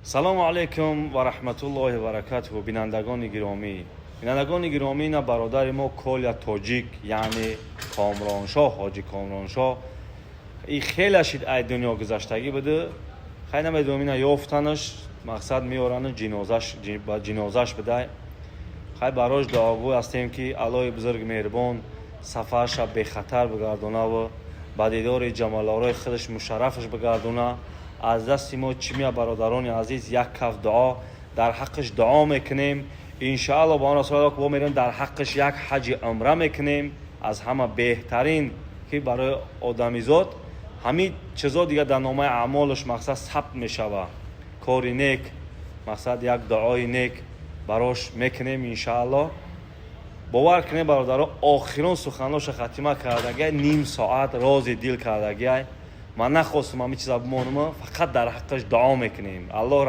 салому алейкум ва раҳматуллоҳи ва баракатуҳу. Бинандагони гиромӣ, на бародари мо Коля Тоҷик, яъне Комроншоҳ, ҳоҷи Комроншоҳ, и хеле шид ай дунё гузаштагӣ буду. Хай намедонам ина ёфтанаш, мақсад меёранаш ба ҷинозаш бидай. Хай барош дуогӯ ҳастем ки Аллоҳи бузург меҳрибон сафарша бехатар бигардонаву ба дидори ҷамоларои худаш мушаррафаш бигардона. аз дасти мо чимия бародарони азиз як каф дуо дар ҳаққиш дуо мекунем. иншоалло ба он расулаллоҳ ки мерем дар ҳаққиш як ҳаҷи умра мекунем. аз ҳама беҳтарин ки барои одамизод ҳамин чизо дига дар номаи аъмолаш мақсад сабт мешава. кори нек, мақсад як дуои нек барош мекунем иншоалло. бовар кунем бародаро, охирон суханоша хатима кардагиай, ним соат рози дил кардагиай. ман нахостам ҳамин чиза бимонам, фақат дар ҳаққаш дуо мекунем. аллоҳ